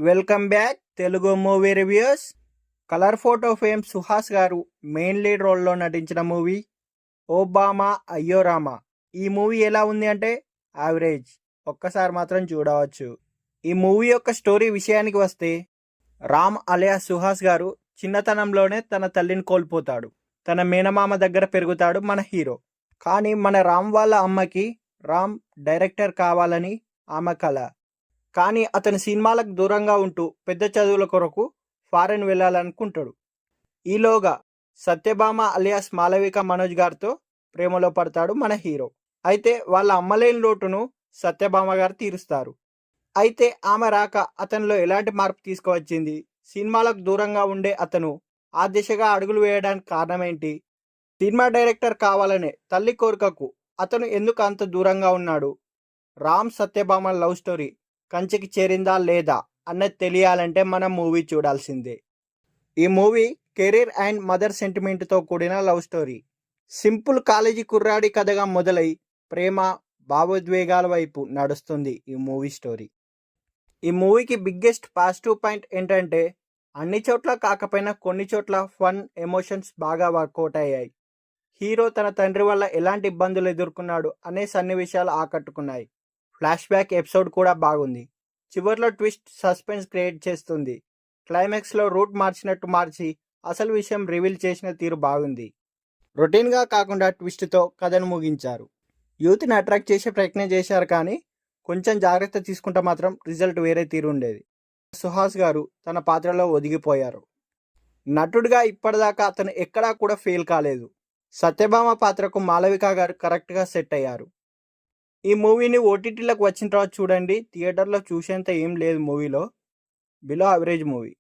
Welcome back Telugu movie reviews. Colour photo fame Suhas గారు main lead రోల్లో నటించిన మూవీ ఓబామా అయ్యో రామా. ఈ మూవీ ఎలా ఉంది అంటే యావరేజ్, ఒక్కసారి మాత్రం చూడవచ్చు. ఈ మూవీ యొక్క స్టోరీ విషయానికి వస్తే, రామ్ అలియా సుహాస్ గారు చిన్నతనంలోనే తన తల్లిని కోల్పోతాడు. తన మేనమామ దగ్గర పెరుగుతాడు మన హీరో. కానీ మన రామ్ వాళ్ళ అమ్మకి రామ్ డైరెక్టర్ కావాలని ఆమె కల. కానీ అతని సినిమాలకు దూరంగా ఉంటూ పెద్ద చదువుల కొరకు ఫారెన్ వెళ్ళాలనుకుంటాడు. ఈలోగా సత్యభామ అలియాస్ మాలవిక మనోజ్ గారితో ప్రేమలో పడతాడు మన హీరో. అయితే వాళ్ళ అమ్మలేని లోటును సత్యభామ గారు తీరుస్తారు. అయితే ఆమె రాక అతనిలో ఎలాంటి మార్పు తీసుకువచ్చింది, సినిమాలకు దూరంగా ఉండే అతను ఆ దిశగా అడుగులు వేయడానికి కారణమేంటి, సినిమా డైరెక్టర్ కావాలనే తల్లి కోరికకు అతను ఎందుకు అంత దూరంగా ఉన్నాడు, రామ్ సత్యభామ లవ్ స్టోరీ కంచికి చేరిందా లేదా అన్నది తెలియాలంటే మనం మూవీ చూడాల్సిందే. ఈ మూవీ కెరీర్ అండ్ మదర్ సెంటిమెంట్తో కూడిన లవ్ స్టోరీ. సింపుల్ కాలేజీ కుర్రాడి కథగా మొదలై ప్రేమ భావోద్వేగాల వైపు నడుస్తుంది ఈ మూవీ స్టోరీ. ఈ మూవీకి బిగ్గెస్ట్ పాజిటివ్ పాయింట్ ఏంటంటే, అన్ని చోట్ల కాకపోయినా కొన్ని చోట్ల ఫన్ ఎమోషన్స్ బాగా వర్కౌట్ అయ్యాయి. హీరో తన తండ్రి వల్ల ఎలాంటి ఇబ్బందులు ఎదుర్కొన్నాడు అనే సన్నివేశాలు ఆకట్టుకున్నాయి. ఫ్లాష్ బ్యాక్ ఎపిసోడ్ కూడా బాగుంది. చివర్లో ట్విస్ట్ సస్పెన్స్ క్రియేట్ చేస్తుంది. క్లైమాక్స్లో రూట్ మార్చినట్టు మార్చి అసలు విషయం రివీల్ చేసిన తీరు బాగుంది. రొటీన్గా కాకుండా ట్విస్ట్తో కథను ముగించారు. యూత్ని అట్రాక్ట్ చేసే ప్రయత్నం చేశారు, కానీ కొంచెం జాగ్రత్త తీసుకుంటే మాత్రం రిజల్ట్ వేరే తీరు ఉండేది. సుహాస్ గారు తన పాత్రలో ఒదిగిపోయారు. నటుడిగా ఇప్పటిదాకా అతను ఎక్కడా కూడా ఫెయిల్ కాలేదు. సత్యభామ పాత్రకు మాలవిక గారు కరెక్ట్గా సెట్ అయ్యారు. ఈ మూవీని ఓటీటీలకు వచ్చిన తర్వాత చూడండి. థియేటర్లో చూసేంత ఏం లేదు మూవీలో. Below average movie.